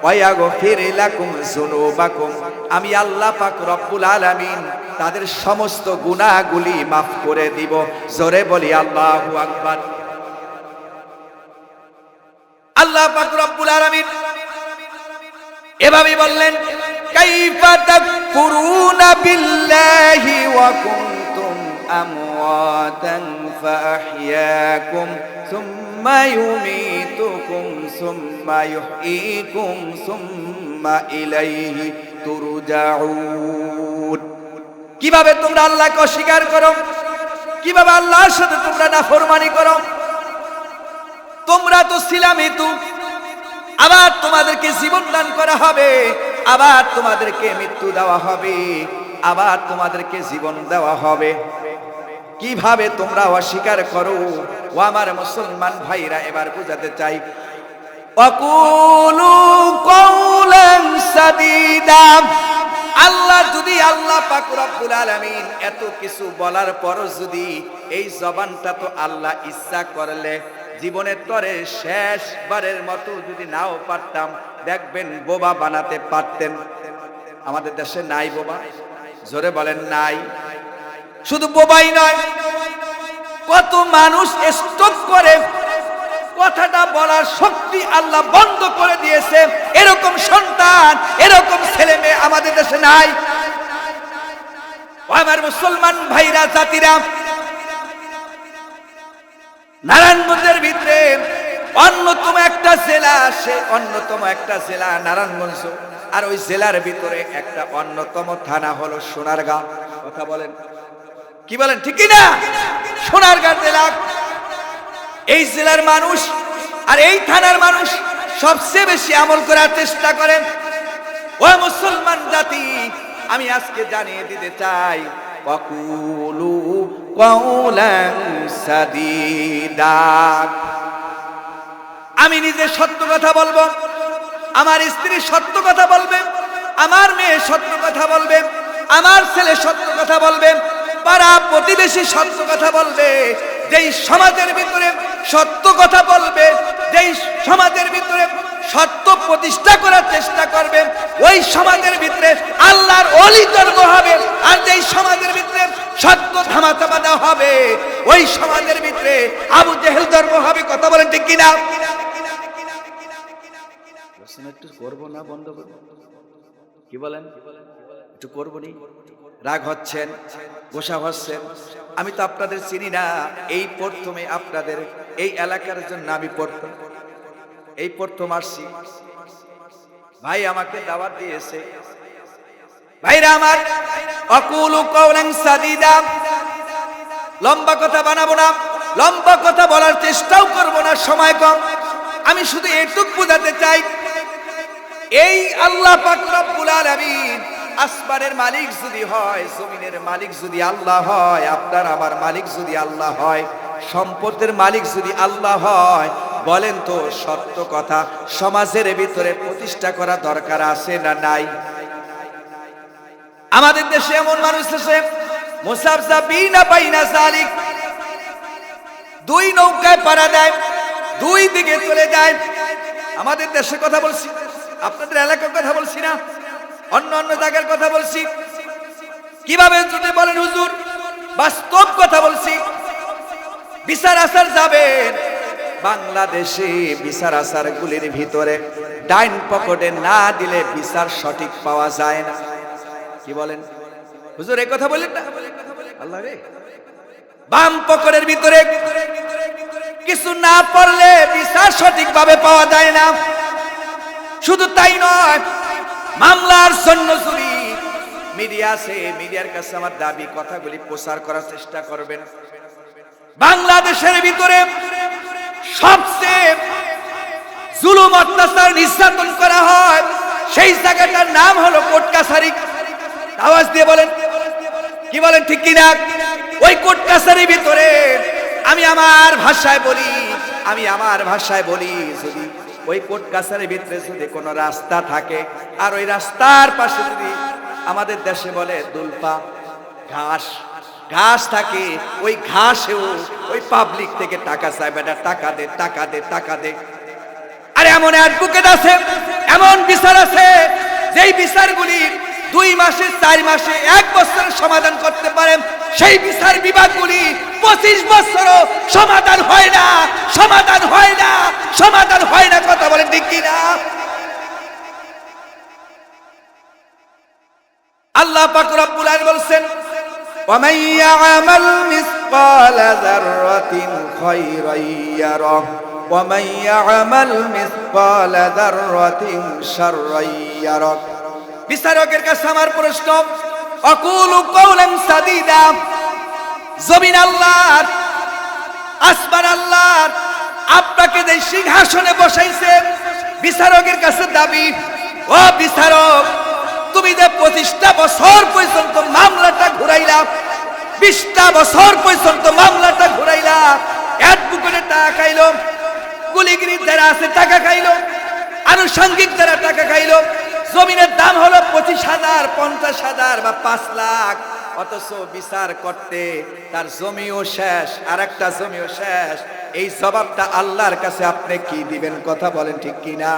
ওয়ায়াগফির লাকুম যুনুবাকুম, আমি আল্লাহ পাক রব্বুল আলামিন তাদের সমস্ত গুনাহগুলি মাফ করে দিব। জোরে বলি আল্লাহু আকবার। আল্লাহ পাক রব্বুল আলামিন এভাবে বললেন কাইফা তাকফুরুনা বিল্লাহি ওয়া কুনতুম আমওয়াতান ফাআহইয়াকুম সুম্মা ইউমীতুকুম সুম্মা ইউহয়ীকুম সুম্মা ইলাইহি তুরজাউন। কিভাবে তোমরা আল্লাহকে অস্বীকার করো, কিভাবে আল্লাহর সাথে তোমরা নাফরমানি করো? তোমরা তো ছিলা মৃত্যু, আবার তোমাদেরকে জীবন দান করা হবে, আবার তোমাদেরকে মৃত্যু দেওয়া হবে, আবার তোমাদেরকে জীবন দেওয়া হবে। কিভাবে তোমরা অস্বীকার করো? ও আমার মুসলমান ভাইরা, এবার বুঝাতে চাই ওয়াকুলু কওলান সাদীদা। আল্লাহ যদি আল্লাহ পাক রব্বুল আলামিন এত কিছু বলার পরও যদি এই জবানটা তো আল্লাহ ইচ্ছা করলে জীবনের তরে শেষবারের মতো যদি নাও পারতাম, দেখবেন বোবা বানাতে পারতেন। আমাদের দেশে নাই বোবা? জোরে বলেন নাই। শুধু বোবাই নয়, কত মানুষ স্ট্রোক করে কথাটা বলার শক্তি আল্লাহ বন্ধ করে দিয়েছে। এরকম সন্তান, এরকম ছেলে মেয়ে আমাদের দেশে নাই। আমার মুসলমান ভাইরা, জাতিরা, নারায়ণগঞ্জের ভিতরে অন্যতম একটা জেলা, সে অন্যতম একটা জেলা নারায়ণগঞ্জ, আর ওই জেলার ভিতরে একটা অন্যতম থানা হলো সোনারগাঁও। কথা বলেন, কি বলেন, ঠিক না? সোনারগাঁও জেলা। এই জেলার মানুষ আর এই থানার মানুষ সবচেয়ে বেশি আমল করার চেষ্টা করেন। ও মুসলমান জাতি, আমি আজকে জানিয়ে দিতে চাই ওয়াকুলু কওলান সাদীদা। আমি নিজে সত্য কথা বলবো, আমার স্ত্রী সত্য কথা বলবে, আমার মেয়ে সত্য কথা বলবে, আমার ছেলে সত্য কথা বলবে, পাড়া প্রতিবেশী সত্য কথা বলবে। যেই সমাজের ভিতরে সত্য কথা বলবে, যেই সমাজের ভিতরে সত্য প্রতিষ্ঠা করার চেষ্টা করবে, ওই সমাজের ভিতরে আল্লাহর ওলি জন্ম হবে। আর যেই সমাজের ভিতরে সত্য ধামাচাপা দেওয়া হবে, ওই সমাজের ভিতরে আবু জেহেল জন্ম হবে। কথা বলেন ঠিক কিনা? একটু করবো না, বন্ধ করবো, কি বলেন? একটু করবো নি? রাগ হচ্ছেন, গোসা হচ্ছেন। আমি তো আপনাদের চিনি না, এই প্রথমে আপনাদের এই এলাকার জন্য আমি এই প্রথম আসছি। ভাই আমাকে দাওয়াত দিয়েছে। ভাইরা আমার, আকুলু কওলান সাদীদা, লম্বা কথা বানাবো না, লম্বা কথা বলার চেষ্টাও করবো না, সময় কম। আমি শুধু এটুক বোঝাতে চাই, এই আল্লাহ পাক রব্বুল আলামিন আসমানের মালিক যদি হয়, জমিনের মালিক যদি আল্লাহ হয়, আপনার আমার মালিক যদি আল্লাহ হয়, সম্পদের মালিক যদি আল্লাহ হয়, বলেন তো সত্য কথা সমাজের ভিতরে প্রতিষ্ঠা করা দরকার আছে না নাই? আমাদের দেশে এমন মানুষ আছে মুসাফসাবিনা বাইনা যালিক, দুই নৌকায় পাড়া দেয়, দুই দিকে চলে যায়। আমাদের দেশের কথা বলছি, আপনাদের এলাকার কথা বলছি না, অন্য অন্য জায়গার কথা বলছি। কিভাবে যদি বলেন হুজুর, বাস্তব কথা বলছি। বিচার আচার যাবেন বাংলাদেশে, বিচার আচার গুলির ভিতরে ডাইন পকেটে না দিলে বিচার সঠিক পাওয়া যায় না। কি বলেন হুজুর, এই কথা বলেন না? আল্লাহ রে, বাম পকেটের ভিতরে কিছু না পড়লে বিচার সঠিকভাবে পাওয়া যায় না। শুধু তাই নয়, মামলার জন্য চুরি মিডিয়া আছে, মিডিয়ার কাছে আমার দাবি কথাগুলি প্রচার করার চেষ্টা করবেন। বাংলাদেশের ভিতরে সবচেয়ে জুলুম, অত্যাচার, নির্যাতন করা হয়, সেই জায়গাটার নাম হলো কোর্ট কাছারি। আওয়াজ দিয়ে বলেন, কি বলেন, ঠিক কিনা? ওই কোর্ট কাছারির ভিতরে আমি আমার ভাষায় বলি, যদি ওই কোর্ট কাছারির ভিতরে যদি কোনো রাস্তা থাকে, আর ওই রাস্তার পাশে যদি আমাদের দেশে বলে দুলপা ঘাস, ঘাস থাকে, ওই ঘাসেও ওই পাবলিক থেকে টাকা চায়, বেটা টাকা দে টাকা দে টাকা দে। আরে এমন অ্যাডভোকেট আছে, এমন বিচার আছে, যেই বিচারগুলি 2 মাসে 4 মাসে 1 বছরের সমাধান করতে পারে, সেই বিচার বিভাগগুলি 25 বছরও সমাধান হয় না, সমাধান হয় না, সমাধান হয় না। কথা বলেন ঠিক কিনা? আল্লাহ পাক রব্বুল আলামিন বলছেন, ওয়া মান ইয়া'মাল মিসকালা যাররাতিন খায়রান ইয়ারাহ ওয়া মান ইয়া'মাল মিসকালা যাররাতিন শাররান ইয়ারাহ। বিচারকের কাছে আমার প্রশ্ন, আকুলু কাওলান সাদীদা। জমিন আল্লাহর, আসমান আল্লাহর, আপনাকে যে সিংহাসনে বসাইছে, বিচারকের কাছে দাবি, ও বিচারক, তুমি যে 25টা বছর পর্যন্ত মামলাটা ঘুরাইলা, 20টা বছর পর্যন্ত মামলাটা ঘুরাইলা, অ্যাডভোকেটের টাকা খাইলো, কুলিগিরি যারা আছে টাকা খাইলো, আনুষঙ্গিক যারা টাকা খাইলো, জমিনের দাম হলো 25,000, 50,000 বা 5 লাখ, অথচ বিচার করতে তার জমিও শেষ, আর একটা জমিও শেষ। এই জবাবটা আল্লাহর কাছে আপনি কি দিবেন? কথা বলেন ঠিক কিনা?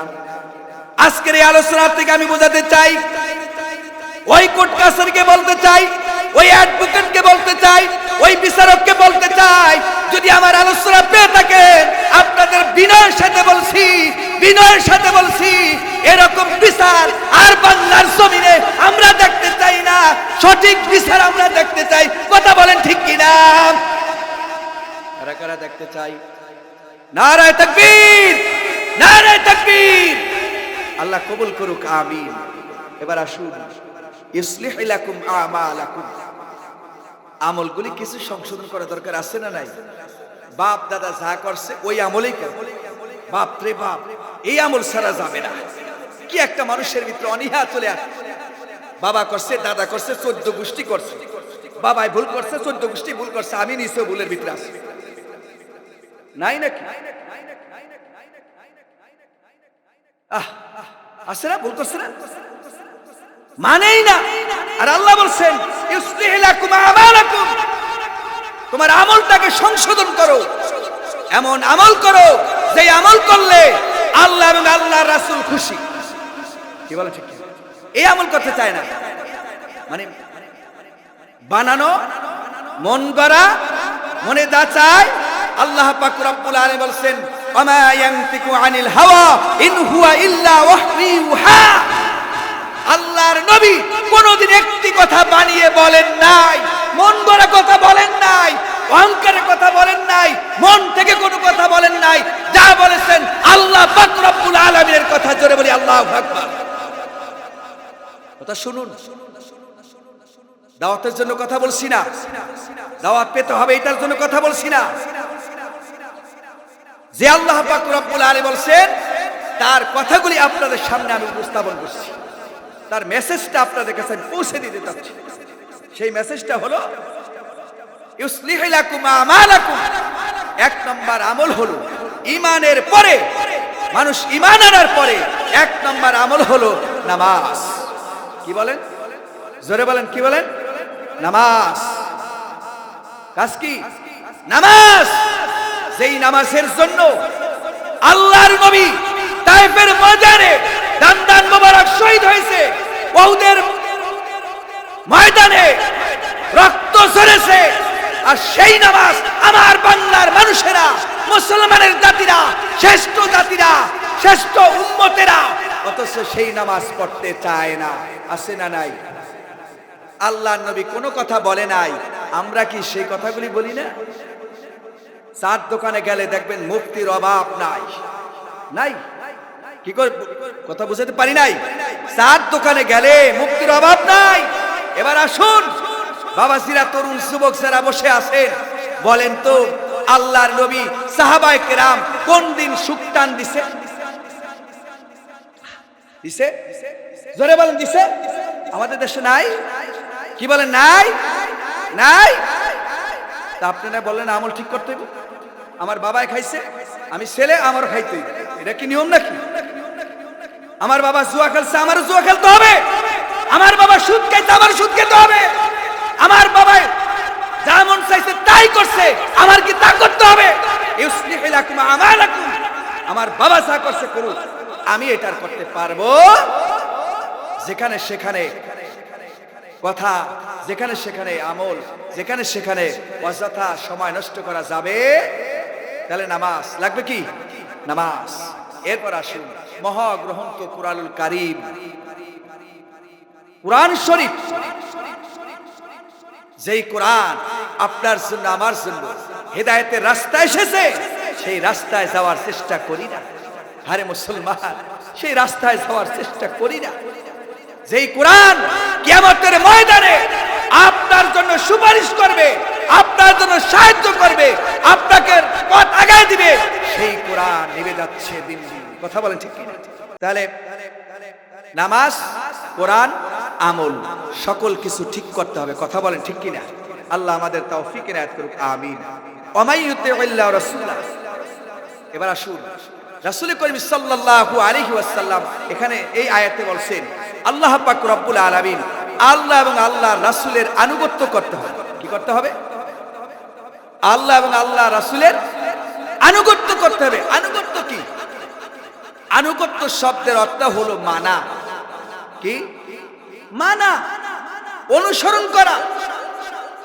আজকের এই আলোচনা থেকে আমি বোঝাতে চাই, ওই কোর্ট কাছারিকে বলতে চাই, ওই অ্যাডভোকেটকে বলতে চাই, ওই বিচারককে বলতে চাই, যদি আমার আলোচনা পেয়ে থাকেন, আপনাদের বিনয়ের সাথে বলছি, বিনয়ের সাথে বলছি, এরকম বিচার আর বাংলার জমিনে আমরা দেখতে চাই না। সঠিক বিচার আমরা দেখতে চাই। কথা বলেন ঠিক কিনা? কারা কারা দেখতে চাই? নারায়ে তাকবীর, নারায়ে তাকবীর। আল্লাহ কবুল করুক, আমিন। এবার আসুন, ইসলিহ লাকুম আমালাকুম। আমলগুলি কিছু সংশোধন করা দরকার আছে না নাই? বাপ দাদা যা করছে ওই আমলেই করবে। বাপ রে বাপ, এই আমল ছাড়া যাবে না। কি একটা মানুষের ভিতরে অনীহা চলে আসে। বাবা করছে, দাদা করছে, 14 গোষ্ঠী করছে, বাবাই ভুল করছে, 14 গোষ্ঠী ভুল করছে, আমি নিশ্চয় ভুলের ভিতরে আছি, নাই নাকি? আছে না? ভুল করছে না, মানেই না। আর আল্লাহ বলছেন, ইসলিহ লাকুম আমালাকুম, তোমার আমলটাকে সংশোধন করো, এমন আমল করো যে আমল করলে আল্লাহ এবং আল্লাহর রাসূল খুশি। কি বলেন ঠিক? এই আমল করতে চায় না, মানে বানানো, মন গড়া, মনে যা চায়। আল্লাহ পাক রব্বুল আলামিন বলছেন, ওমা ইয়ানতিকু আনিল হাওয়া ইন হুয়া ইল্লা ওয়াহয়ু ইউহা। আল্লাহর নবী কোনদিন একটি কথা বানিয়ে বলেন নাই, মন গড়া কথা বলেন নাই, অহংকারের কথা বলেন নাই, মন থেকে কোনো কথা বলেন নাই। যা বলেছেন আল্লাহ পাক রব্বুল আলামিনের কথা। জোরে বলি আল্লাহু আকবার। কথা শুনুন, দাওয়াতের জন্য কথা বলছি না, দাওয়াত পেতে হবে এটার জন্য কথা বলছি না। যে আল্লাহ পাক রব্বুল আলামিন বলছেন, তার কথাগুলি আপনাদের সামনে আমি উপস্থাপন করছি, তার মেসেজটা আপনাদের কাছে পৌঁছে দিতে চাচ্ছি। সেই মেসেজটা হলো, ইসলিহ লাকুম আমালাকুম। 1 নম্বর আমল হলো ঈমানের পরে, মানুষ ঈমান আনার পরে 1 নম্বর আমল হলো নামাজ। কি বলেন? জোরে বলেন, কি বলেন? নামাজ। কাজ কি? নামাজ। যেই নামাজের জন্য আল্লাহর নবী তায়েফের ময়দানে দান মোবারক শহীদ হয়েছে, উহুদের ময়দানে রক্ত ঝরেছে, আর সেই নামাজ আমার বাংলার মানুষেরা, মুসলমানের জাতিরা, শ্রেষ্ঠ জাতিরা, শ্রেষ্ঠ উম্মতেরা, অথচ সেই নামাজ পড়তে চায় না। আছে না নাই? আল্লাহর নবী কোনো কথা বলে নাই, আমরা কি সেই কথাগুলি বলি না? চার দোকানে গেলে দেখবেন মুফতির অভাব নাই, নাই? কি করে কথা বুঝাতে পারি নাই? চার দোকানে গেলে মুফতির অভাব নাই। এবার আসুন বাবাজিরা, তরুণ যুবক যারা বসে আছেন, বলেন তো আল্লাহর নবী সাহাবায়ে কেরাম কোন দিন সুক্তান দিছে? দিছে? জোরে বলেন, দিছে? আমাদের দেশে নাই? কি বলেন? নাই, নাই। তা আপনারা বললেন আমল ঠিক করতে হবে। আমার বাবাই খাইছে, আমি ছেলে, আমারও খাইতে হবে, এটা কি নিয়ম নাকি? আমার বাবা জুয়া খেলছে, আমারও জুয়া খেলতে হবে। আমার বাবা সুদ খাইছে, আমারও সুদ খেতে হবে। আমার বাবা চাইছে তাই করছে, আমার কি তা করতে হবে? ইউসলিহু লাকুম আমালাকুম, আমার বাবা যা করছে করুক, আমি এটার করতে পারবো? যেখানে সেখানে কথা, যেখানে সেখানে আমল, যেখানে সেখানে অযথা সময় নষ্ট করা যাবে? তাহলে নামাজ লাগবে কি? নামাজ। এরপর আসুন মহাগ্রন্থ কুরআনুল কারীম, কুরআন শরীফ, যেই কোরআন আপনার জন্য আমার জন্য হেদায়েতের রাস্তা এসেছে, সেই রাস্তায় যাওয়ার চেষ্টা করি না? আরে মুসলমান, সেই রাস্তায় যাওয়ার চেষ্টা করি না? যেই কোরআন কিয়ামতের ময়দানে আপনার জন্য সুপারিশ করবে, আপনার জন্য সাহায্য করবে, আপনাকে পথ আগায় দিবে, সেই কোরআন নিভে যাচ্ছে দিন দিন। কথা বলেন ঠিক কি? তাহলে নামাজ, কোরআন, আমল সকল কিছু ঠিক করতে হবে। কথা বলেন ঠিক কিনা? আল্লাহ আমাদের তৌফিক ইনায়াত করুক, আমিন। ওমাই ইউতিউল্লাহ রাসূলা। এবার আসুন রাসূল করিম সাল্লাল্লাহু আলাইহি ওয়াসাল্লাম এখানে এই আয়াতে বলছেন আল্লাহ পাক রব্বুল আলামিন আল্লাহ এবং আল্লাহর রাসূলের আনুগত্য করতে হবে। কি করতে হবে? আল্লাহ এবং আল্লাহ রাসূলের আনুগত্য করতে হবে। আনুগত্য কি? আনুগত্য শব্দের অর্থ হলো মানা। কি? মানা, অনুসরণ করা,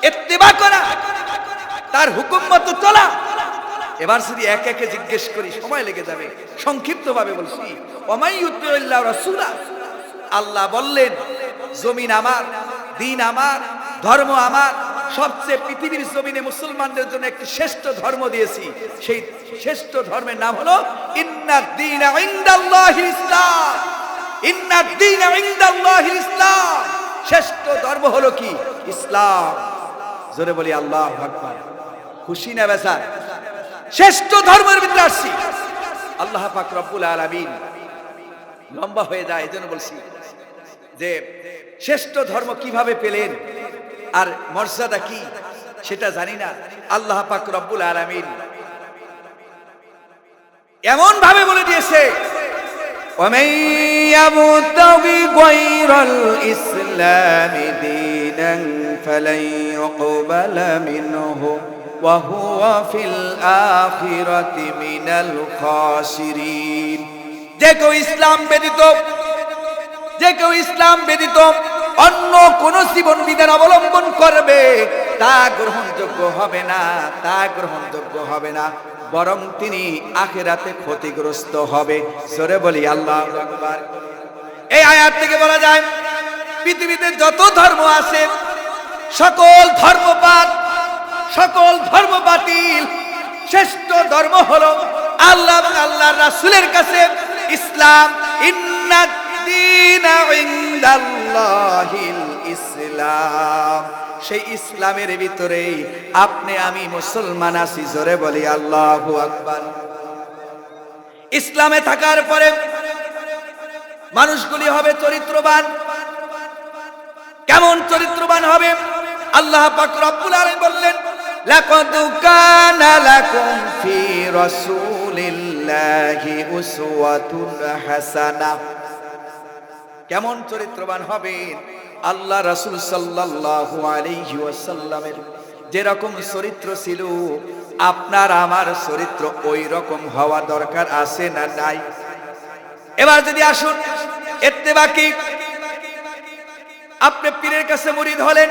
ইত্তেবা করা, তার হুকুম মতো চলা। এবার যদি এক একে জিজ্ঞেস করি সময় লেগে যাবে, সংক্ষিপ্ত ভাবে বলছি। ওমাই ইউতিউল্লাহ রাসূলা, আল্লাহ বললেন জমিন আমার, দিন আমার, ধর্ম আমার, সবচেয়ে পৃথিবীর জমিনে মুসলমানদের জন্য একটি শ্রেষ্ঠ ধর্ম দিয়েছি। সেই শ্রেষ্ঠ ধর্মের নাম হলো ইন্নাদ দীনা ইনদাল্লাহিল ইসলাম। ইন্নাদ দীনা ইনদাল্লাহিল ইসলাম। শ্রেষ্ঠ ধর্ম হলো কি? ইসলাম। জোরে বলি আল্লাহু আকবার। খুশি না বেজার? শ্রেষ্ঠ ধর্মের ভিতরে আসছি। আল্লাহ পাক রব্বুল আলামিন, লম্বা হয়ে যায় এজন্য বলছি যে শ্রেষ্ঠ ধর্ম কিভাবে পেলেন আর মর্যাদা কি সেটা জানি না। আল্লাহ পাক রব্বুল আলামিন এমন ভাবে বলে দিয়েছে, ওয়ামান ইয়াবতাগি গায়রাল ইসলামি দীনান ফালান ইউকবালা মিনহু ওয়া হুয়া ফিল আখিরাতি মিনাল খাসিরিন। যে কেউ ইসলাম ব্যতীত অন্য কোন জীবন বিধান অবলম্বন করবে তা গ্রহণযোগ্য হবে না, তা গ্রহণযোগ্য হবে না, বরং তিনি আখিরাতে ক্ষতিগ্রস্ত হবে। জোরে বলি আল্লাহু আকবার। এই আয়াত থেকে বলা যায় পৃথিবীতে যত ধর্ম আছে সকল ধর্মপাত, সকল ধর্ম বাতিল। শ্রেষ্ঠ ধর্ম হলো আল্লাহ এবং আল্লাহর রাসূলের কাছে ইসলাম। ইন্নাদ দীনা ইনদাল্লাহিল ইসলাম। সেই ইসলামের ভিতরেই আপনি আমি মুসলমান আছি। জোরে বলি আল্লাহু আকবার। ইসলামে থাকার পরে মানুষগুলি হবে চরিত্রবান। কেমন চরিত্রবান হবে? আল্লাহ পাক রব্বুল আলামিন বললেন, লাকাদ কানা লাকুম ফি রাসূলিল্লাহি উসওয়াতুন হাসানাহ। কেমন চরিত্রবান হবেন? আল্লাহ রাসূল সাল্লাল্লাহু আলাইহি ওয়াসাল্লামের যেরকম চরিত্র ছিল আপনার আমার চরিত্র ওই রকম হওয়া দরকার আছে না নাই? এবার যদি আসুন ইত্তেবা কি? আপনি পীরের কাছে মুরিদ হলেন,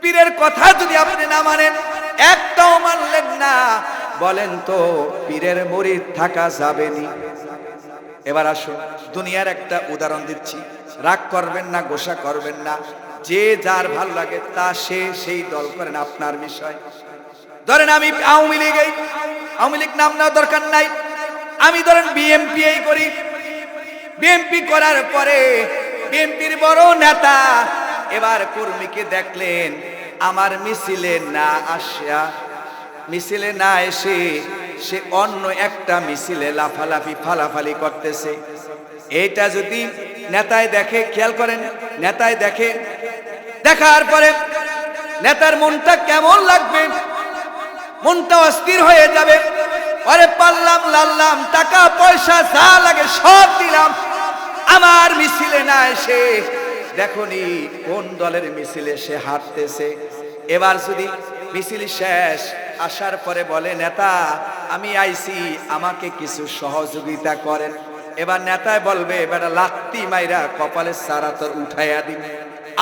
পীরের কথা যদি আপনি না মানেন, একটাও মানলেন না, বলেন তো পীরের মুরিদ থাকা যাবে না? এবার আসুন দুনিয়ার একটা উদাহরণ দিচ্ছি, রাগ করবেন না, গোসা করবেন না, যে যার ভালো লাগে তা সে সেই দল করেন, আপনার বিষয়। ধরেন আমি আওয়ামী লীগ নাম নেওয়ার দরকার নাই, আমি ধরেন বিএনপি করি, বিএনপি করার পরে বিএনপির বড় নেতা এবার কর্মীকে দেখলেন আমার মিছিলে না এসে সে অন্য একটা মিছিলে লাফালাফি ফালাফালি করতেছে। এইটা যদি নেতায় দেখে, খেয়াল করেন, নেতায় দেখে, দেখার পরে নেতার মনটা কেমন লাগবে? মনটা অস্থির হয়ে যাবে। আরে পারলাম লাল্লাম, টাকা পয়সা যা লাগে সব দিলাম, আমার মিছিলে না এসে দেখনি কোন দলের মিছিলে সে হাঁটতেছে, এবার যদি মিছিল শেষ আসার পরে বলে নেতা আমি আইছি আমাকে কিছু সহযোগিতা করেন, এবার নেতায় বলবে বেটা লাত্তি মাইরা কপালের সারা তোর উঠাইয়া দিন,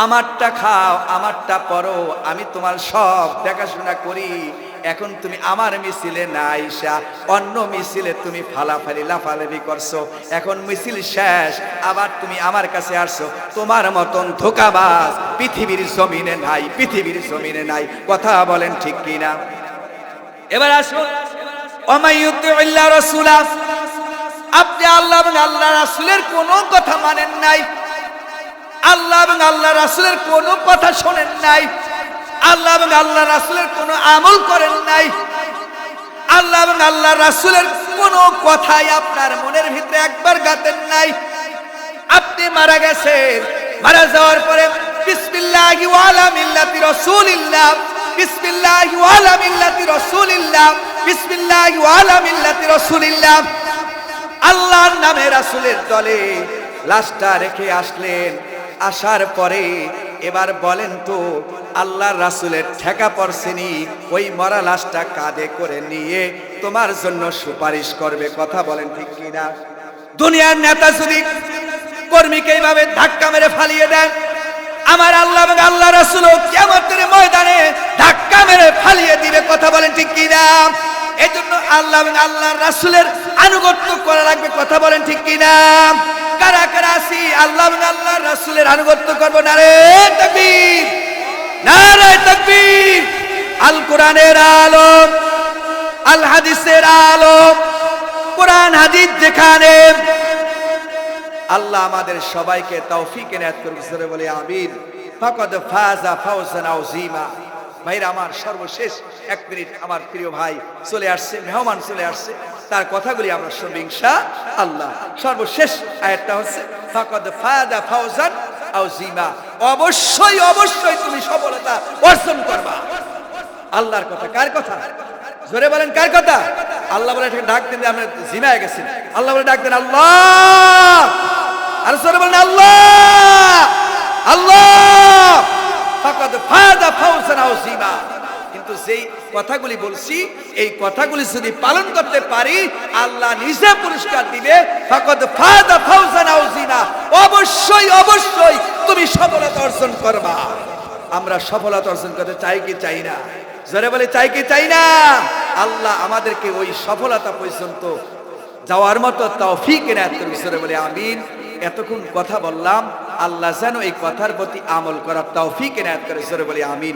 আমারটা খাও আমারটা পরো, আমি তোমার সব দেখাশোনা করি, এখন তুমি আমার মিছিলে না আইসা অন্য মিছিলে তুমি ফালাফালি লাফালাফি করছো, এখন মিছিল শেষ আবার তুমি আমার কাছে আসছো, তোমার মতন ধোঁকাবাজ পৃথিবীর জমিনে নাই, পৃথিবীর জমিনে নাই, কথা বলেন ঠিক কিনা? এবার আসুন ওমাইয়ুতিউল্লাহ রাসূলা, আপনি আল্লাহ এবং আল্লাহ রাসূলের কোনো কথা মানেন নাই, আল্লাহ এবং আল্লাহ রাসূলের কোনো কথা শোনেন নাই, আল্লাহ এবং আল্লাহ রাসূলের কোনো আমল করেন নাই, আল্লাহ এবং আল্লাহ রাসূলের কোনো কথাই আপনার মনের ভিতরে একবার গাতেন নাই, আপনি মারা গেছেন, মারা যাওয়ার পরে বিসমিল্লাহি ওয়া আলা মিল্লাতি রাসূলিল্লাহ, বিসমিল্লাহি ওয়া আলা মিল্লাতি রাসূলিল্লাহ, বিসমিল্লাহি ওয়া আলা মিল্লাতি রাসূলিল্লাহ, আল্লাহর নামে রাসূলের দলে লাশটা রেখে আসলেন, আসার পরে এবার বলেন তো আল্লাহর রাসূলের ঠেকা পড়ছেনি ওই মরা লাশটা কাঁধে করে নিয়ে তোমার জন্য সুপারিশ করবে, কথা বলেন ঠিক কিনা? দুনিয়ার নেতা যদি কর্মীকে এইভাবে ধাক্কা মেরে ফালিয়ে দেন, আমার আল্লাহ এবং আল্লাহ রাসূলও কিয়ামতের ময়দানে ধাক্কা মেরে ফালিয়ে দিবে, কথা বলেন ঠিক কিনা? এজন্য আল্লাহ এবং আল্লাহর রাসূলের আনুগত্য করা লাগবে, কথা বলেন ঠিক কিনা? কারা কারা আছি আল্লাহ এবং আল্লাহর রাসূলের আনুগত্য করব? নারে তাকবীর, নারে তাকবীর। আল কোরআনের আলোক, আল হাদিসের আলোক, কোরআন হাদিস যেখানে, আল্লাহ আমাদের সবাইকে তৌফিক এনায়েত করুক, জোরে বলি আমিন। ফাকাদ ফাজা ফাওজান আযীমা। ভাইরা আমার, সর্বশেষ এক মিনিট আমার প্রিয় ভাই চলে আসছে, মেহমান চলে আসছে, তার কথাগুলি আমরা শুনব ইনশাআল্লাহ। সর্বশেষ আয়াতটা হচ্ছে ফাকাদ ফাজা ফাওজান আযীমা, অবশ্যই অবশ্যই তুমি সফলতা অর্জন করবা। আল্লাহর কথা, কার কথা? জোরে বলেন কার কথা? আল্লাহ বলে ডাক দিন, আপনি জিমায় গেছেন, আল্লাহ বলে ডাক দেন আল্লাহ, আর জোরে বলেন আল্লাহ আল্লাহ, ফাকাদ ফাজা ফাওজান আযীমা। কিন্তু যেই কথাগুলি বলছি এই কথাগুলি যদি পালন করতে পারি আল্লাহ নিজে পুরস্কার দিবে, ফাকাদ ফাজা ফাওজান আযীমা, অবশ্যই অবশ্যই তুমি সফলতা অর্জন করবা। আমরা সফলতা অর্জন করতে চাই কি চাই না? জোরে বলে চাই কি চাই না? আল্লাহ আমাদেরকে ওই সফলতা পর্যন্ত যাওয়ার মতো তৌফিক এনায়েত করুন, জোরে বলে আমিন। এতক্ষণ কথা বললাম, আল্লাহ যেন এই কথার প্রতি আমল করার তৌফিক এনায়েত করে, জোরে বলে আমিন।